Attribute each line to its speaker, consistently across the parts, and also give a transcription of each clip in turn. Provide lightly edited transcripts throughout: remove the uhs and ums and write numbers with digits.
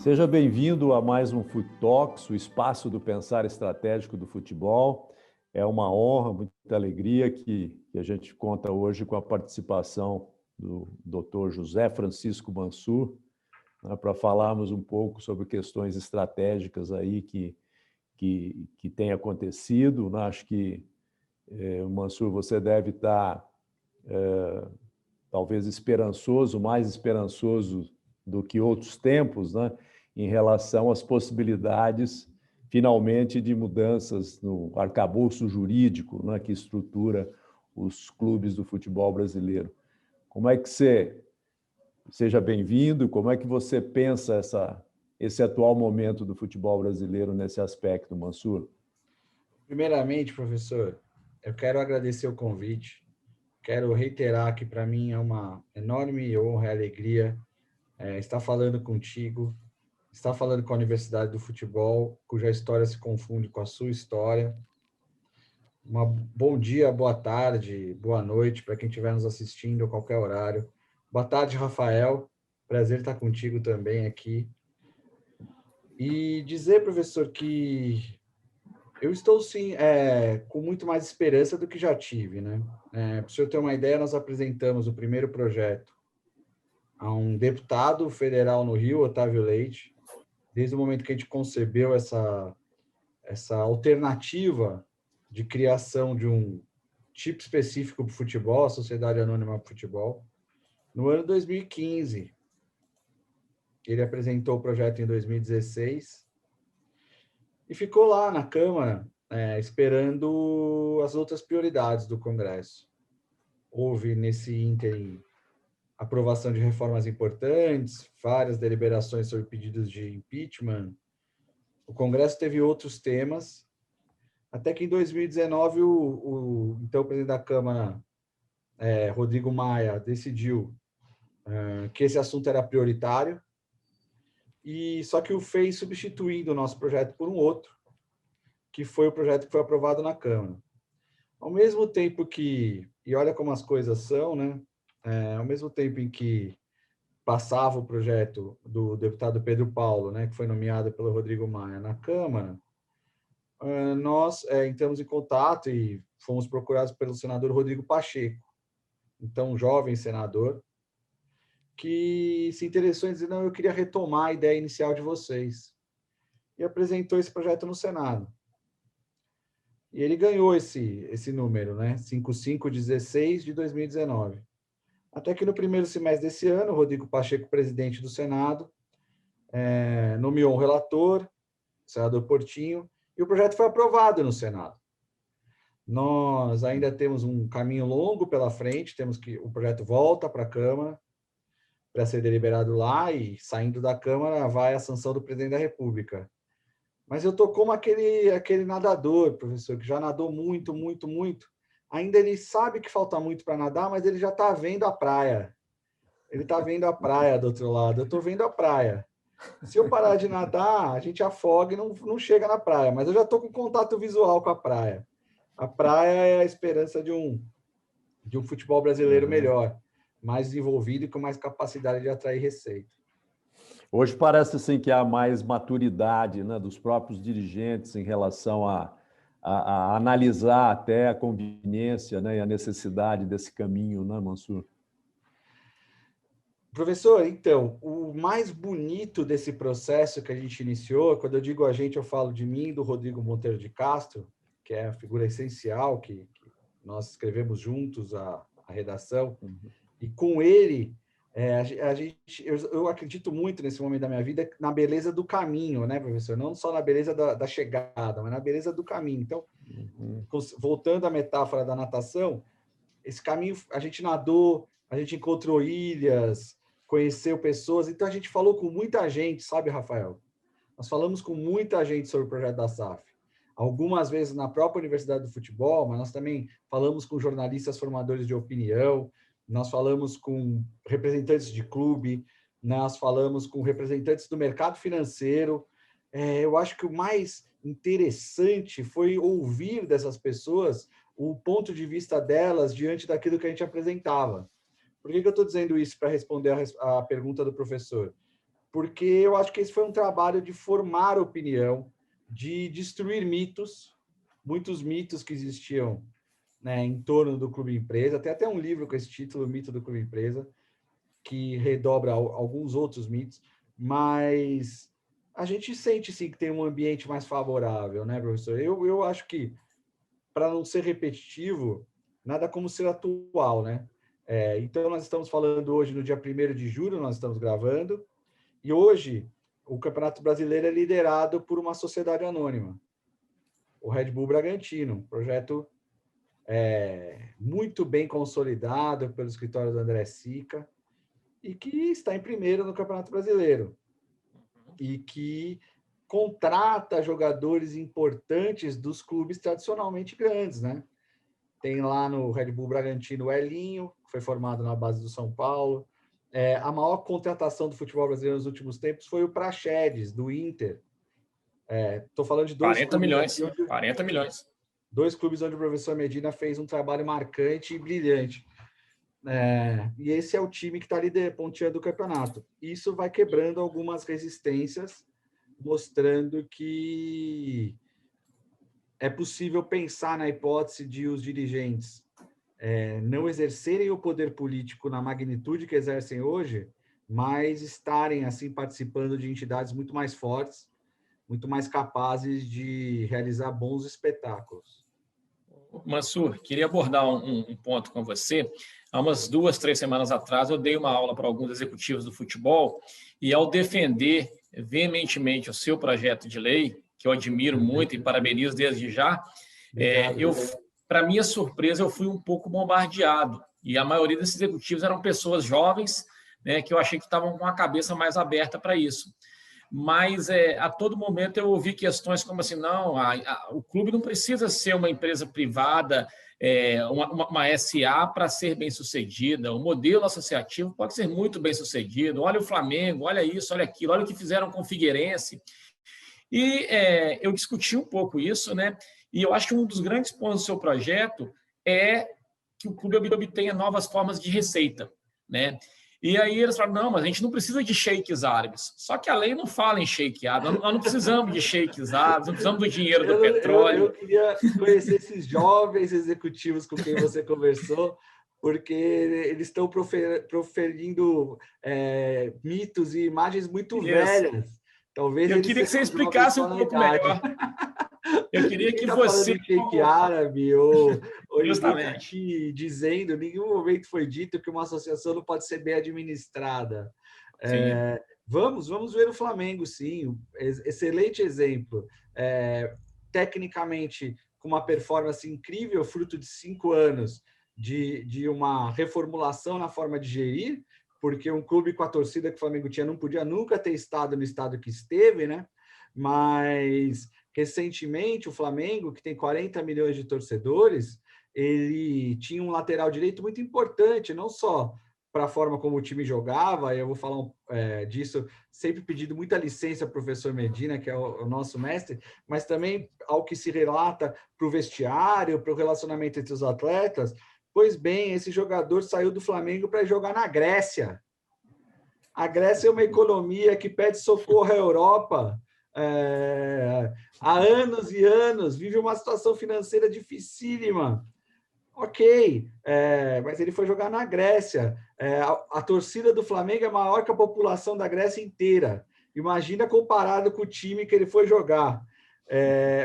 Speaker 1: Seja bem-vindo a mais um Foot Talks, o espaço do pensar estratégico do futebol. É uma honra, muita alegria que a gente conta hoje com a participação do Dr. José Francisco Mansur, né, para falarmos um pouco sobre questões estratégicas aí que têm acontecido. Acho que, Mansur, você deve estar talvez esperançoso, mais esperançoso do que outros tempos, né, em relação às possibilidades, finalmente, de mudanças no arcabouço jurídico, né, que estrutura os clubes do futebol brasileiro. Como é que você, seja bem-vindo, como é que você pensa esse atual momento do futebol brasileiro nesse aspecto, Mansur?
Speaker 2: Primeiramente, professor, eu quero agradecer o convite. Quero reiterar que para mim é uma enorme honra e alegria estar falando contigo, estar falando com a Universidade do Futebol, cuja história se confunde com a sua história. Bom dia, boa tarde, boa noite para quem estiver nos assistindo a qualquer horário. Boa tarde, Rafael. Prazer estar contigo também aqui. E dizer, professor, que eu estou, sim, com muito mais esperança do que já tive, né? Para o senhor ter uma ideia, nós apresentamos o primeiro projeto a um deputado federal no Rio, Otávio Leite, desde o momento que a gente concebeu essa alternativa de criação de um tipo específico para o futebol, a Sociedade Anônima para o Futebol, no ano 2015. Ele apresentou o projeto em 2016 e ficou lá na Câmara, esperando as outras prioridades do Congresso. Houve, nesse ínterim, aprovação de reformas importantes, várias deliberações sobre pedidos de impeachment. O Congresso teve outros temas, até que em 2019 o então presidente da Câmara, Rodrigo Maia, decidiu que esse assunto era prioritário, e só que o fez substituindo o nosso projeto por um outro, que foi o projeto que foi aprovado na Câmara. Ao mesmo tempo que, e olha como as coisas são, né? Ao mesmo tempo em que passava o projeto do deputado Pedro Paulo, né, que foi nomeado pelo Rodrigo Maia na Câmara, nós entramos em contato e fomos procurados pelo senador Rodrigo Pacheco, então um jovem senador, que se interessou em dizer, não, eu queria retomar a ideia inicial de vocês. E apresentou esse projeto no Senado. E ele ganhou esse número, né? 5516 de 2019. Até que no primeiro semestre desse ano, Rodrigo Pacheco, presidente do Senado, nomeou um relator, o senador Portinho, e o projeto foi aprovado no Senado. Nós ainda temos um caminho longo pela frente, temos que o projeto volta para a Câmara para ser deliberado lá e, saindo da Câmara, vai a sanção do presidente da República. Mas eu estou como aquele nadador, professor, que já nadou muito, muito, muito. Ainda ele sabe que falta muito para nadar, mas ele já está vendo a praia. Ele está vendo a praia do outro lado. Eu estou vendo a praia. Se eu parar de nadar, a gente afoga e não chega na praia. Mas eu já estou com contato visual com a praia. A praia é a esperança de um futebol brasileiro melhor, mais desenvolvido e com mais capacidade de atrair receita.
Speaker 1: Hoje parece assim que há mais maturidade, né, dos próprios dirigentes em relação a analisar até a conveniência, né, e a necessidade desse caminho, né, Mansur?
Speaker 2: Professor, então, o mais bonito desse processo que a gente iniciou, quando eu digo a gente, eu falo de mim e do Rodrigo Monteiro de Castro, que é a figura essencial que nós escrevemos juntos a redação, e com ele, eu acredito muito nesse momento da minha vida na beleza do caminho, né, professor? Não só na beleza da chegada, mas na beleza do caminho. Então, voltando à metáfora da natação, esse caminho a gente nadou, a gente encontrou ilhas, conheceu pessoas, então a gente falou com muita gente, sabe, Rafael? Nós falamos com muita gente sobre o projeto da SAF. Algumas vezes na própria Universidade do Futebol, mas nós também falamos com jornalistas formadores de opinião, nós falamos com representantes de clube, nós falamos com representantes do mercado financeiro. Eu acho que o mais interessante foi ouvir dessas pessoas o ponto de vista delas diante daquilo que a gente apresentava. Por que eu estou dizendo isso para responder a pergunta do professor? porque eu acho que esse foi um trabalho de formar opinião, de destruir mitos, muitos mitos que existiam, né, em torno do Clube Empresa. Tem até um livro com esse título, O Mito do Clube Empresa, que redobra alguns outros mitos, mas a gente sente sim que tem um ambiente mais favorável, né, professor? Eu acho que, para não ser repetitivo, nada como ser atual, né? Então, nós estamos falando hoje, no dia 1º de julho, nós estamos gravando, e hoje o Campeonato Brasileiro é liderado por uma sociedade anônima, o Red Bull Bragantino, um projeto muito bem consolidado pelo escritório do André Sica, e que está em primeiro no Campeonato Brasileiro, e que contrata jogadores importantes dos clubes tradicionalmente grandes, né? Tem lá no Red Bull Bragantino o Elinho, que foi formado na base do São Paulo. A maior contratação do futebol brasileiro nos últimos tempos foi o Praxedes, do Inter. Estou falando de
Speaker 3: 40 milhões. 40 milhões.
Speaker 2: 2 clubes onde o professor Medina fez um trabalho marcante e brilhante. E esse é o time que está ali ponteando o campeonato. Isso vai quebrando algumas resistências, mostrando que é possível pensar na hipótese de os dirigentes não exercerem o poder político na magnitude que exercem hoje, mas estarem assim participando de entidades muito mais fortes, muito mais capazes de realizar bons espetáculos.
Speaker 3: Mansur, queria abordar um ponto com você. Há umas 2, 3 semanas atrás, eu dei uma aula para alguns executivos do futebol e, ao defender veementemente o seu projeto de lei, que eu admiro muito e parabenizo desde já, para minha surpresa, eu fui um pouco bombardeado. E a maioria desses executivos eram pessoas jovens, né, que eu achei que estavam com a cabeça mais aberta para isso. Mas a todo momento eu ouvi questões como assim, não, o clube não precisa ser uma empresa privada, uma SA para ser bem-sucedida, o modelo associativo pode ser muito bem-sucedido, olha o Flamengo, olha isso, olha aquilo, olha o que fizeram com o Figueirense. E eu discuti um pouco isso, né? E eu acho que um dos grandes pontos do seu projeto é que o clube obtenha novas formas de receita, né? E aí eles falaram, não, mas a gente não precisa de sheiks árabes. Só que a lei não fala em sheik árabe, nós não precisamos de sheiks árabes, não precisamos do dinheiro do petróleo.
Speaker 2: Eu queria conhecer esses jovens executivos com quem você conversou, porque eles estão proferindo mitos e imagens muito velhas. Talvez
Speaker 3: eu queria que você explicasse um pouco melhor. Eu queria que você...
Speaker 2: Falando de sheik árabe ou aqui dizendo, em nenhum momento foi dito que uma associação não pode ser bem administrada. Vamos ver o Flamengo, sim. Excelente exemplo. Tecnicamente, com uma performance incrível, fruto de 5 anos de uma reformulação na forma de gerir, porque um clube com a torcida que o Flamengo tinha não podia nunca ter estado no estado que esteve, né? Mas, recentemente, o Flamengo, que tem 40 milhões de torcedores, ele tinha um lateral direito muito importante, não só para a forma como o time jogava, e eu vou falar disso, sempre pedindo muita licença ao professor Medina, que é o nosso mestre, mas também ao que se relata para o vestiário, para o relacionamento entre os atletas. Pois bem, esse jogador saiu do Flamengo para jogar na Grécia. A Grécia é uma economia que pede socorro à Europa há anos e anos, vive uma situação financeira dificílima. Ok, mas ele foi jogar na Grécia. A torcida do Flamengo é maior que a população da Grécia inteira. Imagina comparado com o time que ele foi jogar.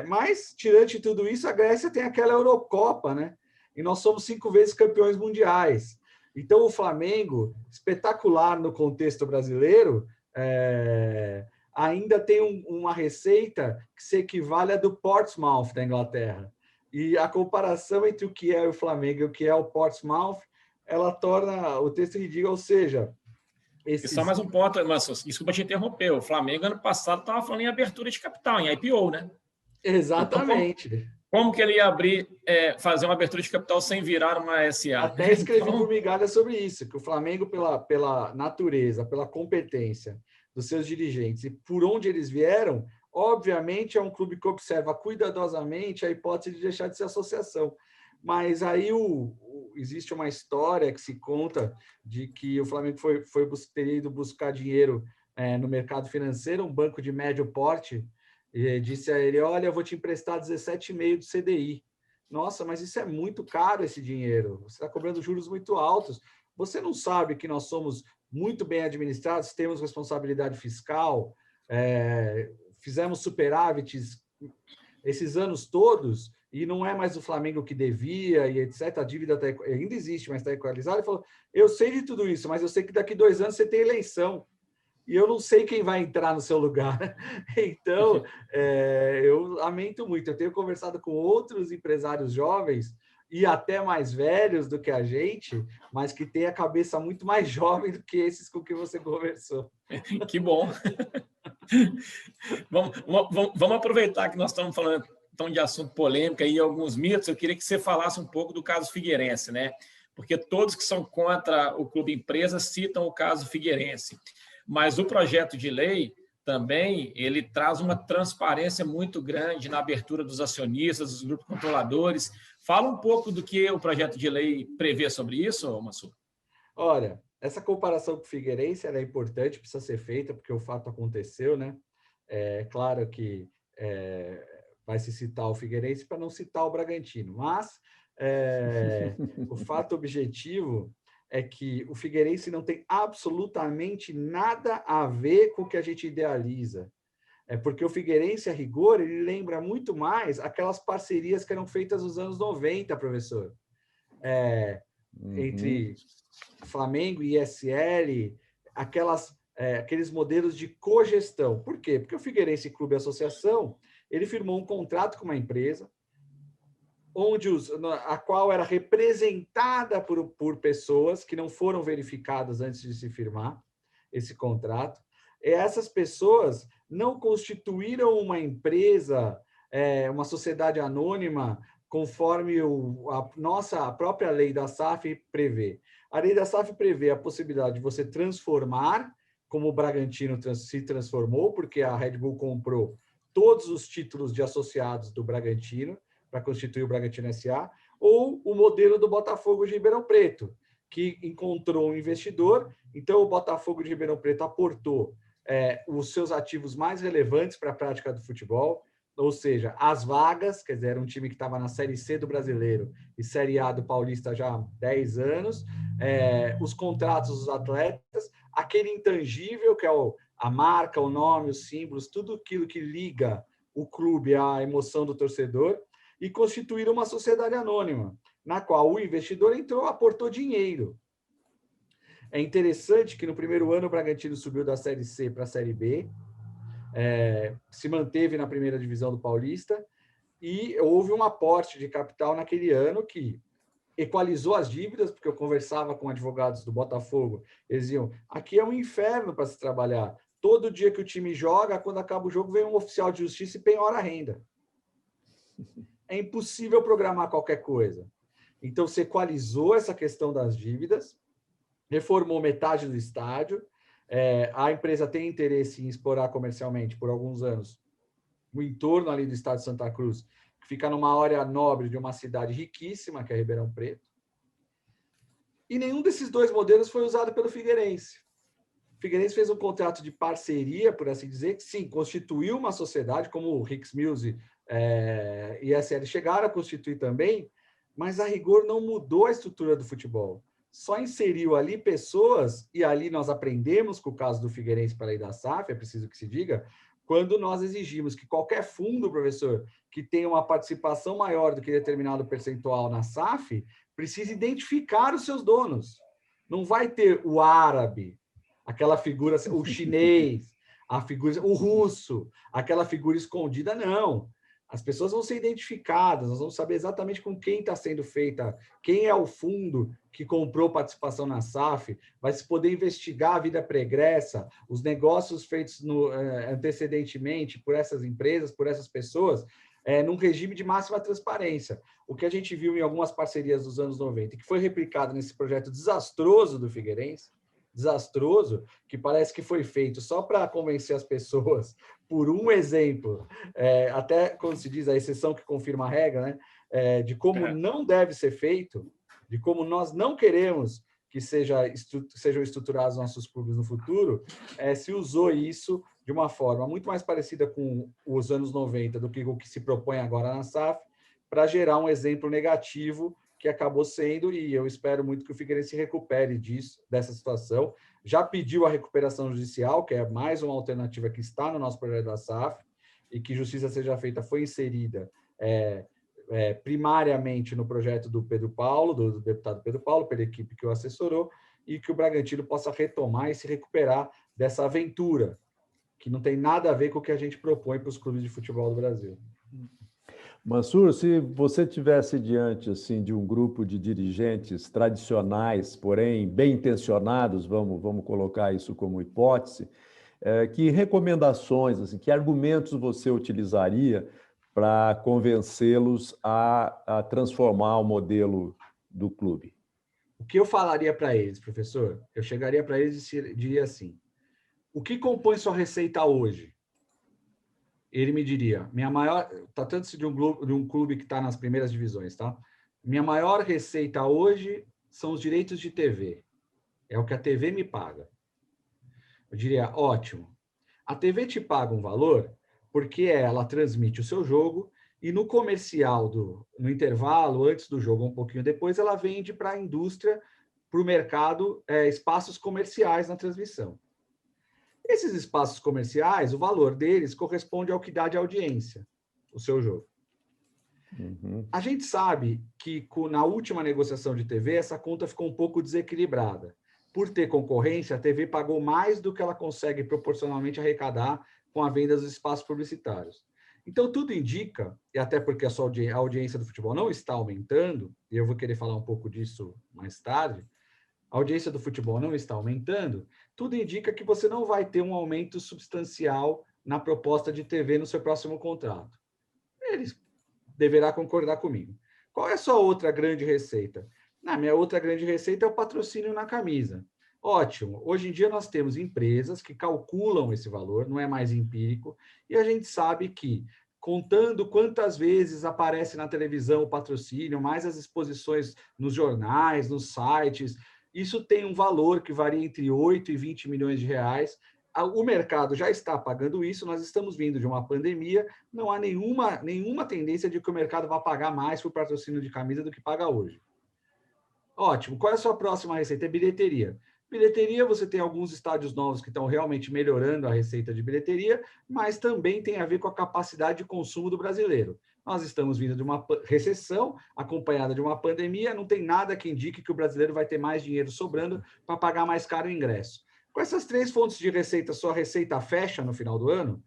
Speaker 2: Mas, tirante tudo isso, a Grécia tem aquela Eurocopa, né? E nós somos 5 vezes campeões mundiais. Então, o Flamengo, espetacular no contexto brasileiro, ainda tem uma receita que se equivale à do Portsmouth, da Inglaterra. E a comparação entre o que é o Flamengo e o que é o Portsmouth, ela torna o texto ridículo, ou seja...
Speaker 3: E só mais um ponto, desculpa te interromper, o Flamengo ano passado estava falando em abertura de capital, em IPO, né?
Speaker 2: Exatamente.
Speaker 3: Então, como que ele ia fazer uma abertura de capital sem virar uma SA?
Speaker 2: Até escrevi por migalha sobre isso, que o Flamengo, pela natureza, pela competência dos seus dirigentes e por onde eles vieram, obviamente é um clube que observa cuidadosamente a hipótese de deixar de ser associação. Mas aí existe uma história que se conta de que o Flamengo teria ido buscar dinheiro no mercado financeiro, um banco de médio porte, e disse a ele, olha, eu vou te emprestar 17,5 do CDI. Nossa, mas isso é muito caro, esse dinheiro. Você está cobrando juros muito altos. Você não sabe que nós somos muito bem administrados, temos responsabilidade fiscal, fizemos superávites esses anos todos, e não é mais o Flamengo que devia, e etc. A dívida ainda existe, mas está equalizada. Ele falou, eu sei de tudo isso, mas eu sei que daqui 2 anos você tem eleição, e eu não sei quem vai entrar no seu lugar. Então, eu lamento muito. Eu tenho conversado com outros empresários jovens, e até mais velhos do que a gente, mas que têm a cabeça muito mais jovem do que esses com que você conversou.
Speaker 3: Que bom. Vamos aproveitar que nós estamos falando então, de assunto polêmico e alguns mitos. Eu queria que você falasse um pouco do caso Figueirense, né? Porque todos que são contra o Clube Empresa citam o caso Figueirense. Mas o projeto de lei também ele traz uma transparência muito grande na abertura dos acionistas, dos grupos controladores. Fala um pouco do que o projeto de lei prevê sobre isso, Massur.
Speaker 2: Olha, essa comparação com o Figueirense é importante, precisa ser feita, porque o fato aconteceu, né? É claro que vai se citar o Figueirense para não citar o Bragantino, mas o fato objetivo é que o Figueirense não tem absolutamente nada a ver com o que a gente idealiza. É porque o Figueirense, a rigor, ele lembra muito mais aquelas parcerias que eram feitas nos anos 90, professor. Entre Flamengo e ISL, aqueles modelos de cogestão. Por quê? Porque o Figueirense Clube Associação, ele firmou um contrato com uma empresa, a qual era representada por pessoas que não foram verificadas antes de se firmar esse contrato. E essas pessoas não constituíram uma empresa, uma sociedade anônima, conforme a própria lei da SAF prevê. A lei da SAF prevê a possibilidade de você transformar, como o Bragantino se transformou, porque a Red Bull comprou todos os títulos de associados do Bragantino, para constituir o Bragantino S.A., ou o modelo do Botafogo de Ribeirão Preto, que encontrou um investidor, então o Botafogo de Ribeirão Preto aportou os seus ativos mais relevantes para a prática do futebol, ou seja, as vagas, quer dizer, era um time que estava na Série C do Brasileiro e Série A do Paulista já há 10 anos, os contratos dos atletas, aquele intangível que é a marca, o nome, os símbolos, tudo aquilo que liga o clube à emoção do torcedor, e constituir uma sociedade anônima, na qual o investidor entrou, aportou dinheiro. É interessante que no primeiro ano o Bragantino subiu da Série C para a Série B, se manteve na primeira divisão do Paulista, e houve um aporte de capital naquele ano que equalizou as dívidas, porque eu conversava com advogados do Botafogo, eles diziam, aqui é um inferno para se trabalhar. Todo dia que o time joga, quando acaba o jogo, vem um oficial de justiça e penhora a renda. É impossível programar qualquer coisa. Então, se equalizou essa questão das dívidas, reformou metade do estádio, a empresa tem interesse em explorar comercialmente por alguns anos o entorno ali do estádio de Santa Cruz, que fica numa área nobre de uma cidade riquíssima, que é Ribeirão Preto. E nenhum desses dois modelos foi usado pelo Figueirense. O Figueirense fez um contrato de parceria, por assim dizer, que sim, constituiu uma sociedade, como o Hicks Mills e ISL chegaram a constituir também, mas a rigor não mudou a estrutura do futebol. Só inseriu ali pessoas, e ali nós aprendemos com o caso do Figueirense para a lei da SAF, é preciso que se diga, quando nós exigimos que qualquer fundo, professor, que tenha uma participação maior do que determinado percentual na SAF, precisa identificar os seus donos. Não vai ter o árabe, aquela figura, o chinês, o russo, aquela figura escondida, não. As pessoas vão ser identificadas, nós vamos saber exatamente com quem está sendo feita, quem é o fundo que comprou participação na SAF, vai se poder investigar a vida pregressa, os negócios feitos antecedentemente por essas empresas, por essas pessoas, num regime de máxima transparência. O que a gente viu em algumas parcerias dos anos 90, que foi replicado nesse projeto desastroso do Figueirense, desastroso, que parece que foi feito só para convencer as pessoas, por um exemplo, até quando se diz a exceção que confirma a regra, né, de como não deve ser feito, de como nós não queremos que sejam estruturados nossos clubes no futuro, se usou isso de uma forma muito mais parecida com os anos 90 do que o que se propõe agora na SAF, para gerar um exemplo negativo que acabou sendo, e eu espero muito que o Figueirense se recupere dessa situação. Já pediu a recuperação judicial, que é mais uma alternativa que está no nosso projeto da SAF, e que justiça seja feita foi inserida primariamente no projeto do Pedro Paulo, do deputado Pedro Paulo, pela equipe que o assessorou, e que o Bragantino possa retomar e se recuperar dessa aventura, que não tem nada a ver com o que a gente propõe para os clubes de futebol do Brasil.
Speaker 1: Mansur, se você tivesse diante assim, de um grupo de dirigentes tradicionais, porém bem intencionados, vamos colocar isso como hipótese, que recomendações, assim, que argumentos você utilizaria para convencê-los a transformar o modelo do clube?
Speaker 2: O que eu falaria para eles, professor? Eu chegaria para eles e diria assim: o que compõe sua receita hoje? Ele me diria, tratando-se de um clube que está nas primeiras divisões, tá? Minha maior receita hoje são os direitos de TV. É o que a TV me paga. Eu diria, ótimo. A TV te paga um valor porque ela transmite o seu jogo e no comercial, no intervalo, antes do jogo, um pouquinho depois, ela vende para a indústria, para o mercado, espaços comerciais na transmissão. Esses espaços comerciais, o valor deles corresponde ao que dá de audiência, o seu jogo.
Speaker 1: Uhum.
Speaker 2: A gente sabe que na última negociação de TV, essa conta ficou um pouco desequilibrada. Por ter concorrência, a TV pagou mais do que ela consegue proporcionalmente arrecadar com a venda dos espaços publicitários. Então, tudo indica, e até porque a audiência do futebol não está aumentando, e eu vou querer falar um pouco disso mais tarde, a audiência do futebol não está aumentando, tudo indica que você não vai ter um aumento substancial na proposta de TV no seu próximo contrato. Eles deverá concordar comigo. Qual é a sua outra grande receita? Minha outra grande receita é o patrocínio na camisa. Ótimo. Hoje em dia nós temos empresas que calculam esse valor, não é mais empírico, e a gente sabe que, contando quantas vezes aparece na televisão o patrocínio, mais as exposições nos jornais, nos sites, isso tem um valor que varia entre 8 e 20 milhões de reais. O mercado já está pagando isso, nós estamos vindo de uma pandemia, não há nenhuma tendência de que o mercado vá pagar mais por patrocínio de camisa do que paga hoje. Ótimo. Qual é a sua próxima receita? É bilheteria. Bilheteria, você tem alguns estádios novos que estão realmente melhorando a receita de bilheteria, mas também tem a ver com a capacidade de consumo do brasileiro. Nós estamos vindo de uma recessão, acompanhada de uma pandemia, não tem nada que indique que o brasileiro vai ter mais dinheiro sobrando para pagar mais caro o ingresso. Com essas 3 fontes de receita, sua receita fecha no final do ano?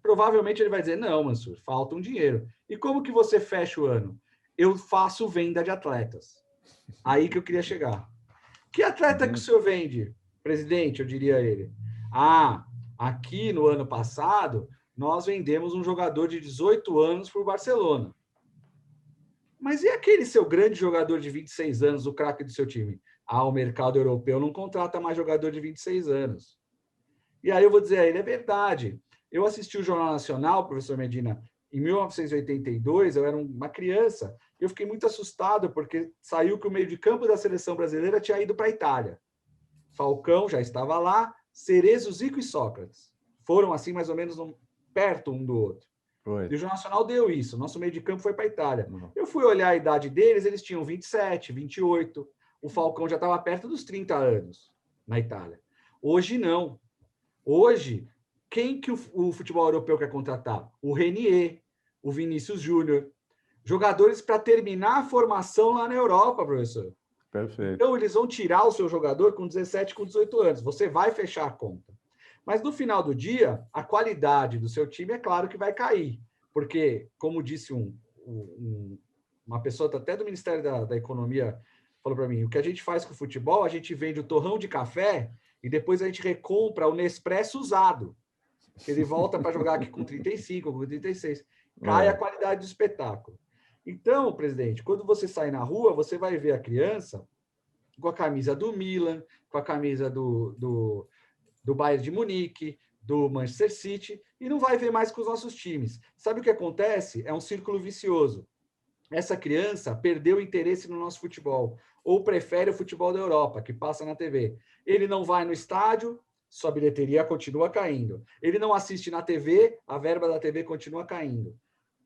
Speaker 2: Provavelmente ele vai dizer, não, Mansur, falta um dinheiro. E como que você fecha o ano? Eu faço venda de atletas. Aí que eu queria chegar. Que atleta que o senhor vende, presidente? Eu diria a ele. Aqui no ano passado, nós vendemos um jogador de 18 anos para o Barcelona. Mas e aquele seu grande jogador de 26 anos, o craque do seu time? O mercado europeu não contrata mais jogador de 26 anos. E aí eu vou dizer a ele, é verdade. Eu assisti o Jornal Nacional, professor Medina, em 1982, eu era uma criança, e eu fiquei muito assustado, porque saiu que o meio de campo da seleção brasileira tinha ido para a Itália. Falcão já estava lá, Cerezo, Zico e Sócrates. Foram assim, mais ou menos, perto um do outro. E o Jornal Nacional deu isso. Nosso meio de campo foi para a Itália. Eu fui olhar a idade deles, eles tinham 27, 28. O Falcão já estava perto dos 30 anos na Itália. Hoje, não. Hoje, quem que o futebol europeu quer contratar? O Renier, o Vinícius Júnior. Jogadores para terminar a formação lá na Europa, professor.
Speaker 1: Perfeito.
Speaker 2: Então, eles vão tirar o seu jogador com 17, com 18 anos. Você vai fechar a conta. Mas, no final do dia, a qualidade do seu time, é claro que vai cair. Porque, como disse uma pessoa até do Ministério da Economia, falou para mim, o que a gente faz com o futebol, a gente vende o torrão de café e depois a gente recompra o Nespresso usado. Ele volta para jogar aqui com 35, com 36. Cai a qualidade do espetáculo. Então, presidente, quando você sai na rua, você vai ver a criança com a camisa do Milan, com a camisa do Bayern de Munique, do Manchester City, e não vai ver mais com os nossos times. Sabe o que acontece? É um círculo vicioso. essa criança perdeu interesse no nosso futebol, ou prefere o futebol da Europa, que passa na TV. Ele não vai no estádio, sua bilheteria continua caindo. Ele não assiste na TV, a verba da TV continua caindo.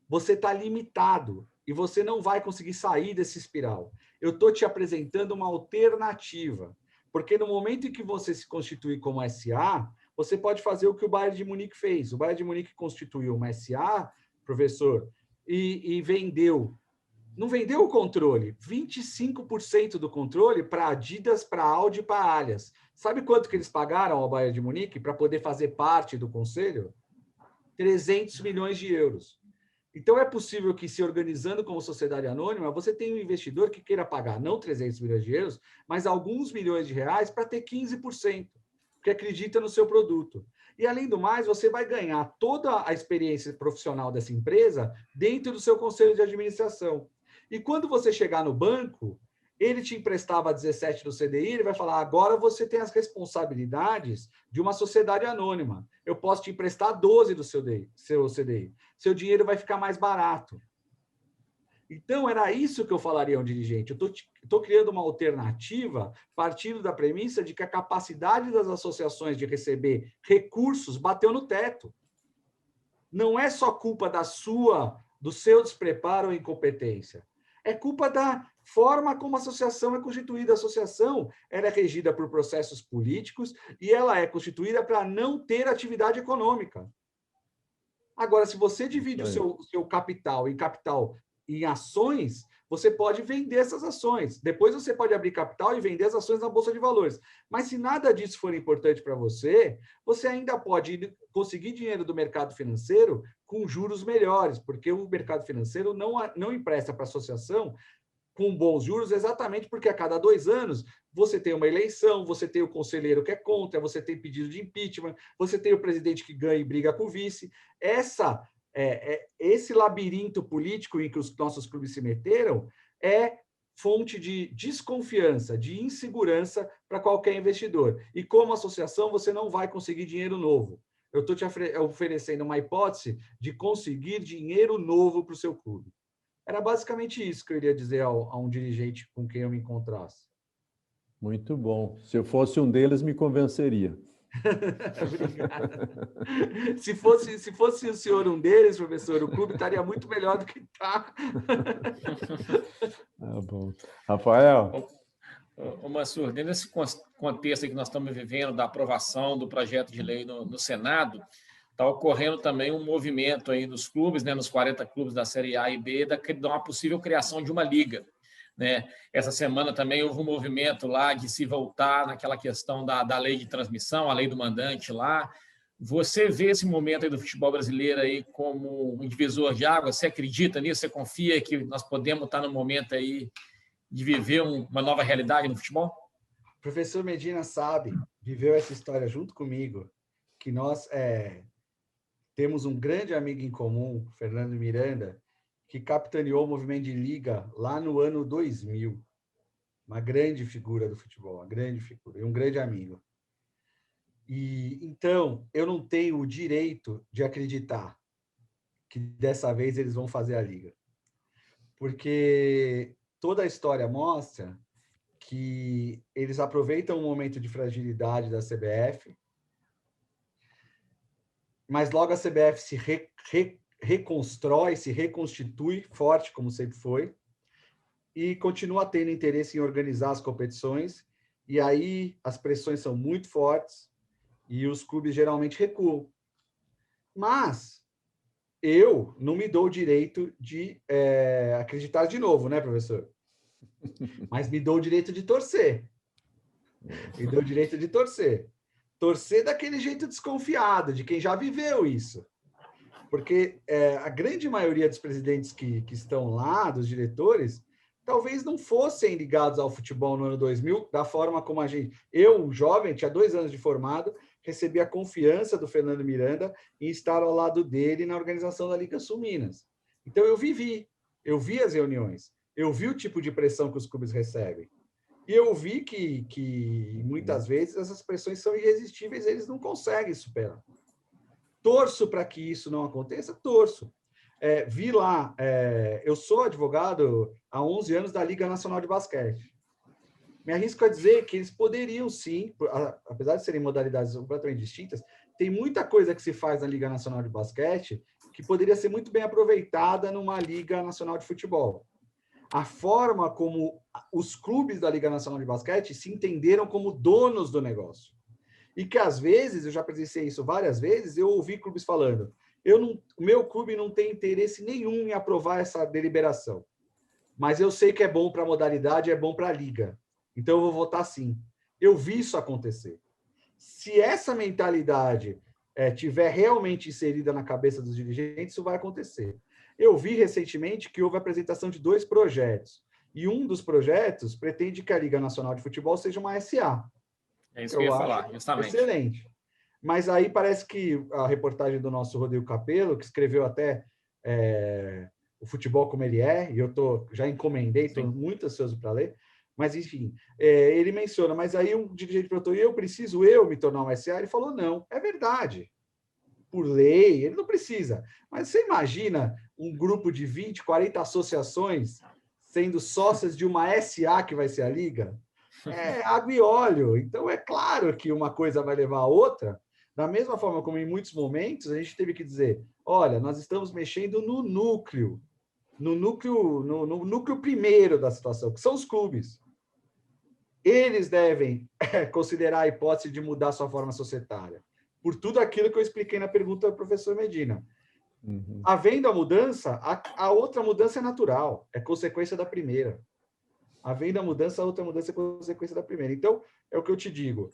Speaker 2: Você está limitado e você não vai conseguir sair desse espiral. Eu estou te apresentando uma alternativa, porque no momento em que você se constituir como SA, você pode fazer o que o Bayern de Munique fez. O Bayern de Munique constituiu uma SA, professor, e vendeu. Não vendeu o controle, 25% do controle para Adidas, para Audi, para Allianz. Sabe quanto que eles pagaram ao Bayern de Munique para poder fazer parte do conselho? 300 milhões de euros. Então, é possível que, se organizando como sociedade anônima, você tenha um investidor que queira pagar não 300 milhões de euros, mas alguns milhões de reais para ter 15%, porque acredita no seu produto. E, além do mais, você vai ganhar toda a experiência profissional dessa empresa dentro do seu conselho de administração. E quando você chegar no banco, ele te emprestava 17 do CDI, ele vai falar, agora você tem as responsabilidades de uma sociedade anônima. Eu posso te emprestar 12 do seu CDI. Seu dinheiro vai ficar mais barato. Então, era isso que eu falaria a um dirigente. Eu estou criando uma alternativa partindo da premissa de que a capacidade das associações de receber recursos bateu no teto. Não é só culpa do seu despreparo ou incompetência. É culpa da forma como a associação é constituída. A associação ela é regida por processos políticos e ela é constituída para não ter atividade econômica. Agora, se você divide o seu capital em ações, você pode vender essas ações. Depois você pode abrir capital e vender as ações na Bolsa de Valores. Mas se nada disso for importante para você, você ainda pode conseguir dinheiro do mercado financeiro com juros melhores, porque o mercado financeiro não empresta para a associação com bons juros, exatamente porque a cada 2 anos você tem uma eleição, você tem o conselheiro que é contra, você tem pedido de impeachment, você tem o presidente que ganha e briga com o vice. Esse labirinto político em que os nossos clubes se meteram é fonte de desconfiança, de insegurança para qualquer investidor. E como associação, você não vai conseguir dinheiro novo. Eu estou te oferecendo uma hipótese de conseguir dinheiro novo para o seu clube. Era basicamente isso que eu iria dizer a um dirigente com quem eu me encontrasse.
Speaker 1: Muito bom. Se eu fosse um deles, me convenceria.
Speaker 2: Obrigado. Se fosse o senhor um deles, professor, o clube estaria muito melhor do que está.
Speaker 1: Bom. Rafael?
Speaker 3: Mansur, dentro desse contexto que nós estamos vivendo da aprovação do projeto de lei no Senado, está ocorrendo também um movimento aí dos clubes, né, nos 40 clubes da Série A e B, de uma possível criação de uma liga. Né? Essa semana também houve um movimento lá de se voltar naquela questão da lei de transmissão, a lei do mandante lá. Você vê esse momento aí do futebol brasileiro aí como um divisor de água? Você acredita nisso? Você confia que nós podemos estar no momento aí de viver uma nova realidade no futebol?
Speaker 2: O professor Medina viveu essa história junto comigo, que nós temos um grande amigo em comum, Fernando Miranda, que capitaneou o movimento de liga lá no ano 2000. Uma grande figura do futebol, uma grande figura, e um grande amigo. E então, eu não tenho o direito de acreditar que dessa vez eles vão fazer a liga. Porque toda a história mostra que eles aproveitam um momento de fragilidade da CBF, mas logo a CBF se reconstrói, se reconstitui forte, como sempre foi, e continua tendo interesse em organizar as competições, e aí as pressões são muito fortes, e os clubes geralmente recuam. Mas eu não me dou o direito de acreditar de novo, né, professor? Mas me dou o direito de torcer. Me dou o direito de torcer. Torcer daquele jeito desconfiado, de quem já viveu isso. Porque a grande maioria dos presidentes que estão lá, dos diretores, talvez não fossem ligados ao futebol no ano 2000, da forma como a gente... Eu, jovem, tinha 2 anos de formado, recebi a confiança do Fernando Miranda em estar ao lado dele na organização da Liga Sul Minas. Então, eu vi as reuniões, eu vi o tipo de pressão que os clubes recebem. E eu vi que muitas vezes essas pressões são irresistíveis, eles não conseguem superar. Torço para que isso não aconteça, torço. vi lá, eu sou advogado há 11 anos da Liga Nacional de Basquete. Me arrisco a dizer que eles poderiam sim, apesar de serem modalidades completamente distintas, tem muita coisa que se faz na Liga Nacional de Basquete que poderia ser muito bem aproveitada numa Liga Nacional de Futebol. A forma como os clubes da Liga Nacional de Basquete se entenderam como donos do negócio. E que, às vezes, eu já presenciei isso várias vezes, eu ouvi clubes falando, o meu clube não tem interesse nenhum em aprovar essa deliberação, mas eu sei que é bom para a modalidade, é bom para a liga, então eu vou votar sim. Eu vi isso acontecer. Se essa mentalidade tiver realmente inserida na cabeça dos dirigentes, isso vai acontecer. Eu vi recentemente que houve a apresentação de 2 projetos, e um dos projetos pretende que a Liga Nacional de Futebol seja uma SA.
Speaker 3: É isso que eu ia falar, justamente.
Speaker 2: Excelente. Mas aí parece que a reportagem do nosso Rodrigo Capello, que escreveu até o futebol como ele é, e eu já encomendei, estou muito ansioso para ler, mas enfim, ele menciona, mas aí um dirigente perguntou, eu preciso me tornar um SA? Ele falou, não, é verdade. Por lei, ele não precisa. Mas você imagina um grupo de 20, 40 associações sendo sócias de uma SA que vai ser a Liga? É água e óleo. Então, é claro que uma coisa vai levar a outra. Da mesma forma como em muitos momentos a gente teve que dizer, olha, nós estamos mexendo no núcleo primeiro da situação, que são os clubes. Eles devem considerar a hipótese de mudar sua forma societária. Por tudo aquilo que eu expliquei na pergunta do professor Medina.
Speaker 1: Uhum.
Speaker 2: Havendo a mudança, a outra mudança é natural, é consequência da primeira. Havendo a mudança, a outra mudança é consequência da primeira. Então, é o que eu te digo.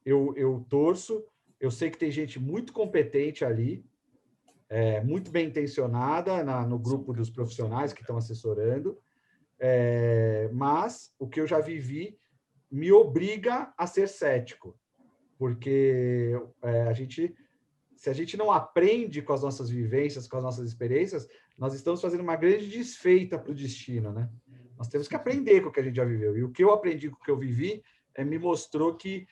Speaker 2: Eu torço, eu sei que tem gente muito competente ali, muito bem intencionada no grupo dos profissionais que estão assessorando, mas o que eu já vivi me obriga a ser cético, porque se a gente não aprende com as nossas vivências, com as nossas experiências, nós estamos fazendo uma grande desfeita para o destino, né? Nós temos que aprender com o que a gente já viveu. E o que eu aprendi com o que eu vivi me mostrou que,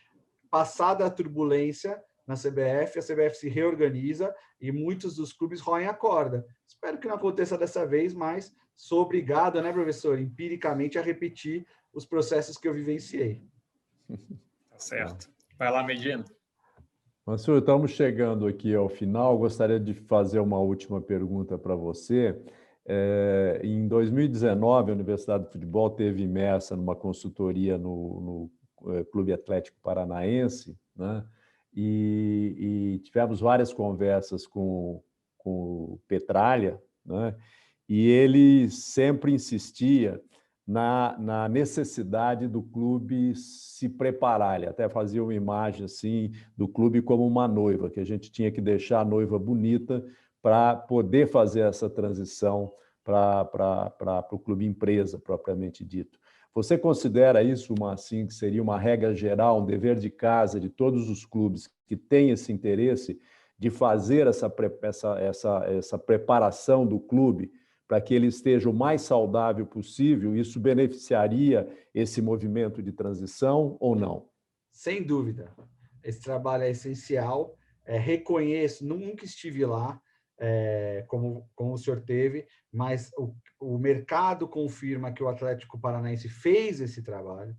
Speaker 2: passada a turbulência na CBF, a CBF se reorganiza e muitos dos clubes roem a corda. Espero que não aconteça dessa vez, mas sou obrigado, né, professor, empiricamente a repetir os processos que eu vivenciei.
Speaker 3: Tá certo. Vai lá, Medina.
Speaker 1: Mansur, estamos chegando aqui ao final. Gostaria de fazer uma última pergunta para você. Em 2019, a Universidade do Futebol teve imersa numa consultoria no Clube Atlético Paranaense, né? E tivemos várias conversas com o Petralha, né? E ele sempre insistia na necessidade do clube se preparar. Ele até fazia uma imagem assim do clube como uma noiva, que a gente tinha que deixar a noiva bonita para poder fazer essa transição para o clube empresa, propriamente dito. Você considera isso assim, que seria uma regra geral, um dever de casa de todos os clubes que têm esse interesse de fazer essa preparação do clube para que ele esteja o mais saudável possível? Isso beneficiaria esse movimento de transição ou não?
Speaker 2: Sem dúvida. Esse trabalho é essencial. Reconheço, nunca estive lá, como o senhor teve, mas o mercado confirma que o Atlético Paranaense fez esse trabalho.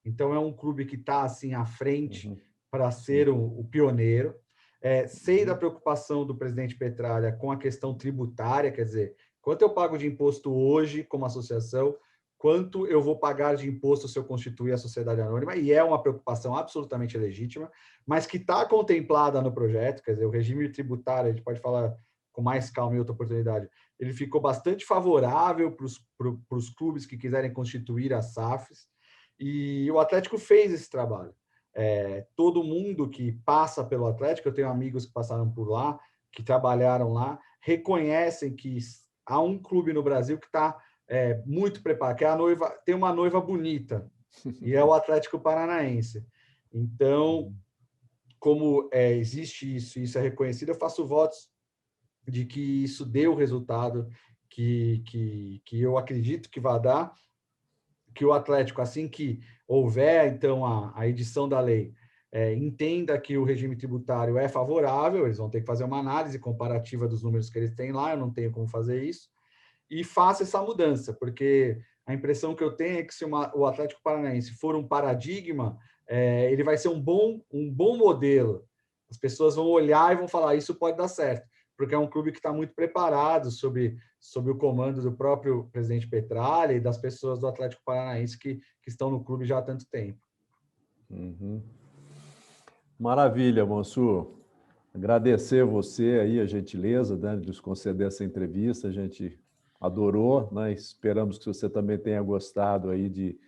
Speaker 2: Então, é um clube que está assim à frente para ser o pioneiro. Sei da preocupação do presidente Petralha com a questão tributária, quer dizer, quanto eu pago de imposto hoje como associação, quanto eu vou pagar de imposto se eu constituir a sociedade anônima, e é uma preocupação absolutamente legítima, mas que está contemplada no projeto, quer dizer, o regime tributário, a gente pode falar com mais calma em outra oportunidade, ele ficou bastante favorável para os clubes que quiserem constituir as SAFs, e o Atlético fez esse trabalho. Todo mundo que passa pelo Atlético, eu tenho amigos que passaram por lá, que trabalharam lá, reconhecem que há um clube no Brasil que está muito preparado, que tem uma noiva bonita, e é o Atlético Paranaense. Então, como existe isso é reconhecido, eu faço votos de que isso dê o resultado que eu acredito que vai dar, que o Atlético, assim que houver, então, a edição da lei, entenda que o regime tributário é favorável, eles vão ter que fazer uma análise comparativa dos números que eles têm lá, eu não tenho como fazer isso, e faça essa mudança, porque a impressão que eu tenho é que se o Atlético Paranaense for um paradigma, ele vai ser um bom modelo. As pessoas vão olhar e vão falar, isso pode dar certo, porque é um clube que está muito preparado sob o comando do próprio presidente Petralha e das pessoas do Atlético Paranaense que estão no clube já há tanto tempo.
Speaker 1: Uhum. Maravilha, Mansur. Agradecer você aí a gentileza, né, de nos conceder essa entrevista, a gente adorou, né? Esperamos que você também tenha gostado aí de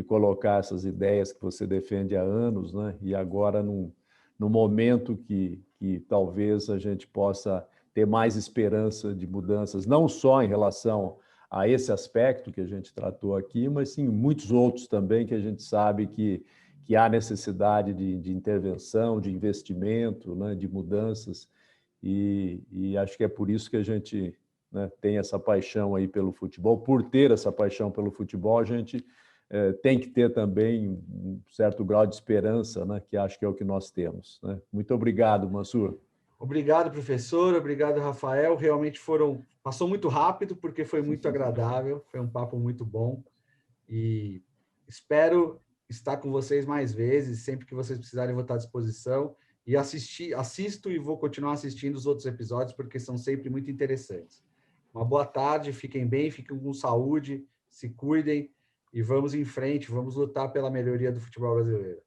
Speaker 1: colocar essas ideias que você defende há anos, né? E agora no momento que talvez a gente possa ter mais esperança de mudanças, não só em relação a esse aspecto que a gente tratou aqui, mas sim muitos outros também que a gente sabe que há necessidade de intervenção, de investimento, né, de mudanças, e acho que é por isso que a gente, né, tem essa paixão aí pelo futebol. Por ter essa paixão pelo futebol, a gente tem que ter também um certo grau de esperança, né, que acho que é o que nós temos, né? Muito obrigado, Mansur.
Speaker 2: Obrigado, professor. Obrigado, Rafael. Realmente passou muito rápido, porque foi muito agradável, foi um papo muito bom, e espero estar com vocês mais vezes, sempre que vocês precisarem, vou estar à disposição, e assisto e vou continuar assistindo os outros episódios, porque são sempre muito interessantes. Uma boa tarde, fiquem bem, fiquem com saúde, se cuidem, e vamos em frente, vamos lutar pela melhoria do futebol brasileiro.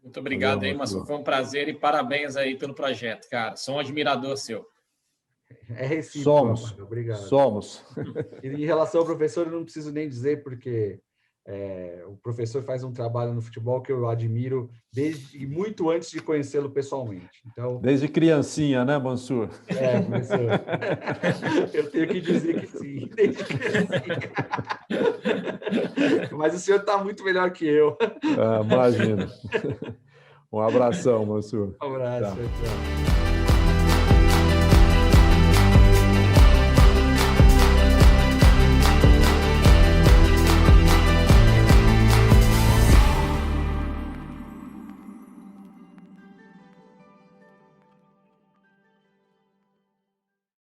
Speaker 3: Muito obrigado aí, Mansur. Foi um prazer e parabéns aí pelo projeto, cara. Sou um admirador seu.
Speaker 2: É recíproco.
Speaker 1: Somos.
Speaker 2: Obrigado.
Speaker 1: Somos.
Speaker 2: E em relação ao professor, eu não preciso nem dizer, porque o professor faz um trabalho no futebol que eu admiro desde muito antes de conhecê-lo pessoalmente. Então,
Speaker 1: desde criancinha, né, Mansur?
Speaker 2: Professor. Eu tenho que dizer que sim, desde criancinha. Mas o senhor está muito melhor que eu.
Speaker 1: Imagino. Um abração, Mansur.
Speaker 2: Um abraço. Tchau.